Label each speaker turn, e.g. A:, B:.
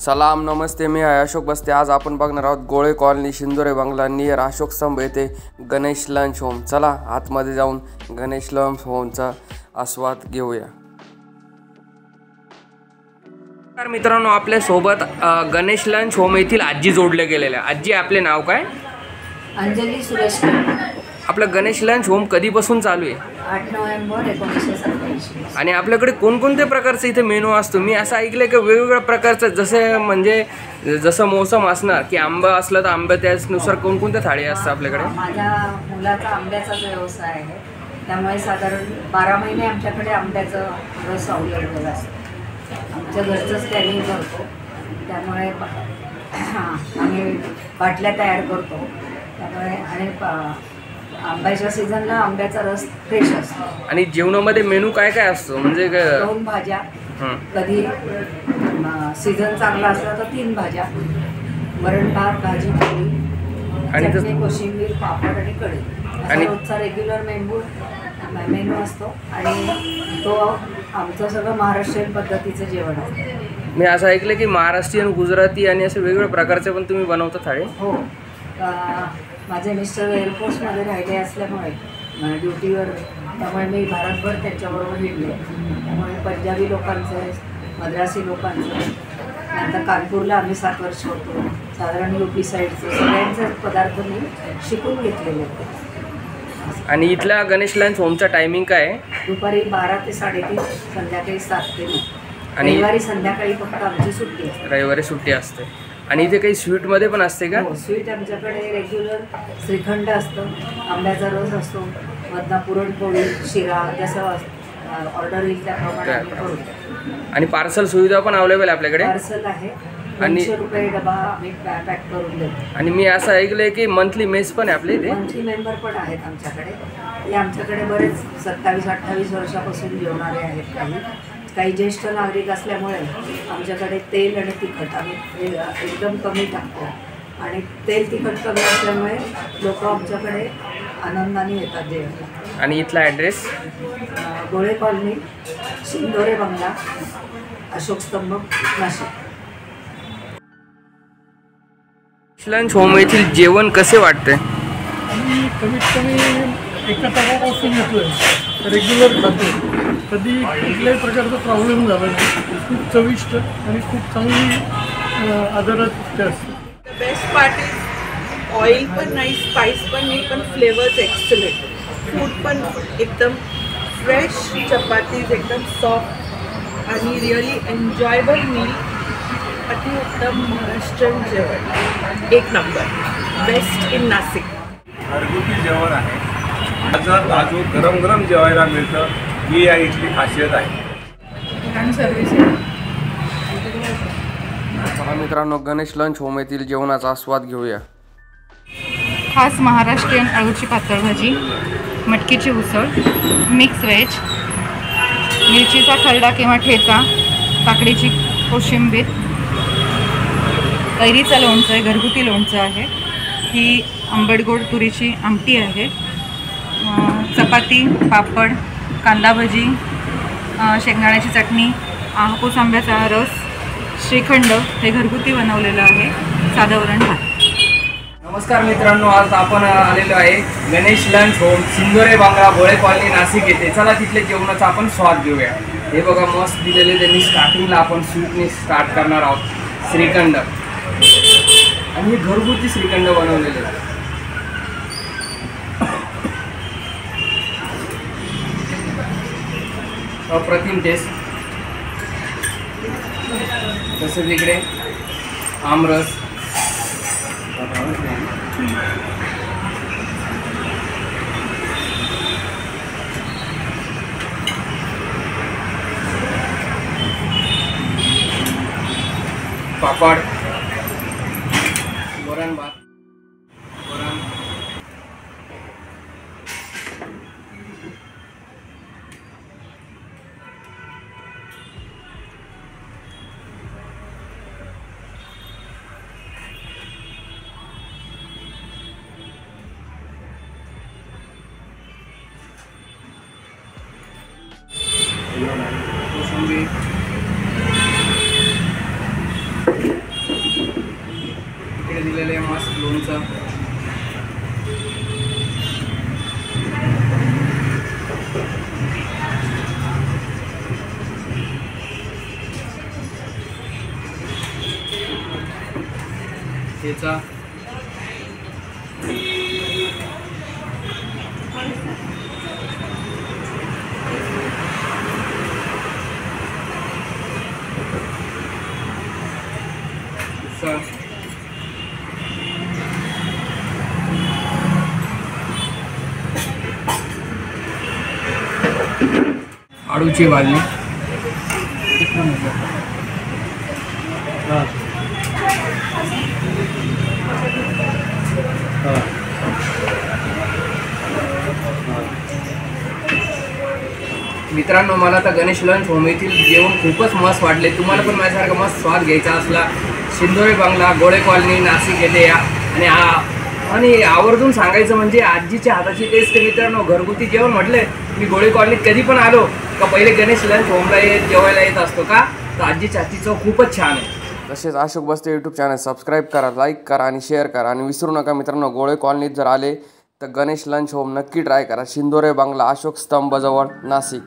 A: सलाम नमस्ते, मी आहे अशोक बस्ते। आज आपण बघणार आहोत गोळे कॉलनी शिंदोरे बंगला नियर अशोक स्तंभ येथे गणेश लंच होम। चला आतमध्ये जाऊन गणेश लंच होमचा आस्वाद घेऊया। तर मित्रांनो, आपल्या सोबत गणेश लंच होम येथील आजी जोडले गेलेले। आजी, आपले नाव काय?
B: अंजली सुरेश।
A: आपलं गणेश लंच होम कधीपासून चालू आहे?
B: 8 नोव्हेंबर 1987।
A: आणि आपल्याकडे कोणकोणत्या प्रकारचे इथे मेनू असतो? मी असं ऐकलं की वेगवेगळ्या प्रकारचं, जसं मोसम असणार की आंबा असला तर आंबा त्यानुसार कोणकोणत्या थाळी असतात आपल्याकडे?
B: माझ्या मुलाचा आंब्याचाच व्यवसाय आहे, त्यामुळे साधारण 12 महिने आमच्याकडे आंब्याचं रस अवेलेबल असतं। आमच्या घरचंच टॅनिंग करतो, त्यामुळे आम्ही बाटल्या तयार करतो, त्यामुळे आणि आंब्याच्या सीझनला आंब्याचा रस फ्रेश असतो।
A: आणि जेवणामध्ये मेनू काय काय असतो? म्हणजे
B: 2 भाज्या, कधी सीझन चांगला असला तर 3 भाज्या, वरण भात, भाजी पोळी आणि चटणी, कोशिंबीर, पापड आणि कढी असा रोजचा रेग्युलर मेनू असतो। आणि तो आमचं सगळं महाराष्ट्रीयन पद्धतीचं जेवण असतं।
A: मी असं ऐकलं की महाराष्ट्रीयन, गुजराती आणि असे वेगवेगळ्या प्रकारचे पण तुम्ही बनवता थाळी?
B: हो, माझे मिस्टर एअरफोर्समध्ये राहिले असल्यामुळे ड्युटीवर, त्यामुळे मी भारतभर त्यांच्याबरोबर हिंडले। त्यामुळे पंजाबी लोकांचं, मद्रासी लोकांचं, नंतर कानपूरला आम्ही 7 वर्ष होतो, साधारण UP साईडचं सगळ्यांचे पदार्थ मी शिकून घेतलेले होते।
A: आणि इथल्या गणेश लंच होमचा टायमिंग काय आहे?
B: दुपारी 12 ते 3:30, संध्याकाळी 7 ते 9।
A: आणि
B: रविवारी संध्याकाळी फक्त आमची सुट्टी असते।
A: रविवारी सुट्टी असते। आणि इथे काही स्वीटमध्ये पण असते का?
B: हो, स्वीट आमच्याकडे रेग्युलर श्रीखंड असतं, आंब्याचा रस असतो, मधला पुरणपोळी, शिरा, जसं ऑर्डर येईल त्याप्रमाणे आम्ही करू।
A: आणि पार्सल सुविधा पण अवेलेबल आहे आपल्याकडे?
B: पार्सल आहे, 200 रुपये डबा आम्ही पॅक करून देतो।
A: आणि मी असं ऐकलं आहे की मंथली मेस पण आहे आपल्या इथे?
B: मंथली मेंबर पण आहेत आमच्याकडे। ते आमच्याकडे बरेच 27-28 वर्षापासून जेवणारे आहेत। काही ज्येष्ठ नागरिक असल्यामुळे आमच्याकडे तेल आणि तिखट आम्ही एकदम कमी टाकतो, आणि तेल तिखट कमी असल्यामुळे लोक आमच्याकडे आनंदाने येतात जेवायला।
A: आणि इथला ॲड्रेस?
B: गोळे कॉलनी, शिंदोरे बंगला, अशोक स्तंभ, नाशिक।
A: लंच होम येथील जेवण कसे वाटते?
C: आम्ही कमीत कमी एका तासापासून येतोय, रेग्युलर खातो, कधी कुठल्याही प्रकारचा प्रॉब्लेम झाला नाही। खूप चविष्ट आणि खूप चांगली आदरात असते।
D: बेस्ट पार्ट इज ऑइल पण नाही, स्पाइस पण नाही, पण फ्लेवर्स एक्सलेंट, फूड पण एकदम फ्रेश, चपातीज एकदम सॉफ्ट आणि रिअली एन्जॉयबल मील। अतिउत्तम महाराष्ट्रीयन जेवण, एक नंबर, बेस्ट इन नाशिक।
E: घरगुती जेवण आहे, ताजं ताजं गरम गरम जेवायला मिळतं, ही या इथली खासियत आहे।
D: सर्विस
A: मित्रांनो, गणेश लंच होम येथील जेवणाचा आस्वाद घेऊया।
F: खास महाराष्ट्रीयन आळूची पातळ भाजी, मटकीची उसळ, मिक्स व्हेज, मिरचीचा खरडा किंवा ठेचा, काकडीची कोशिंबीर, कैरीचं लोणचं आहे, घरगुती लोणचं आहे, ही आंबटगोड तुरीची आमटी आहे, चपाती, पापड, कांदा भजी, शेंगदाण्याची चटणी, हापूस आंब्याचा रस, श्रीखंड हे घरगुती बनवलेलं आहे, साधं वरण भात।
A: नमस्कार मित्रांनो, आज आपण आलेलो आहे गणेश लंच होम, शिंदोरे बंगला, गोळे कॉलनी, नाशिक येथे। चला तिथले जेवणाचा आपण स्वाद घेऊया। हे बघा, मस्त दिलेले त्यांनी। स्टार्टिंगला आपण स्वीटने स्टार्ट करणार आहोत, श्रीखंड, आणि हे घरगुती श्रीखंड बनवलेले आहे। अप्रतिम टेस्ट। तसंच इकडे आमरस, पापड, वरण भात, वरण, कोशिंबीर, इकडे दिलेलं आहे मस्त लोणचं. ठेचा, आळूची भाजी, मित्रांनो मला तर गणेश लंच होम येथील जेवण खूपच मस्त वाटले. तुम्हाला पण माझ्यासारखा मस्त स्वाद घ्यायचा असला शिंदोरे बंगला, गोळे कॉलनी, नाशिक येथे या. आणि आवर्जून सांगायचं म्हणजे आजीच्या हाताची टेस्ट. मित्रांनो घरगुती जेवण म्हटले मी गोळे कॉलनीत कधी पण आलो का पहिले गणेश लंच होमला जेवायला येत असतो का, तर आजीच्या हातची चव खूपच छान आहे. तसेच अशोक बस्ते यूट्यूब चॅनल सबस्क्राईब करा, लाईक करा आणि शेअर करा. आणि विसरू नका मित्रांनो, गोळे कॉलनीत जर आले तर गणेश लंच होम नक्की ट्राय करा. शिंदोरे बंगला, अशोक स्तंभजवळ, नाशिक.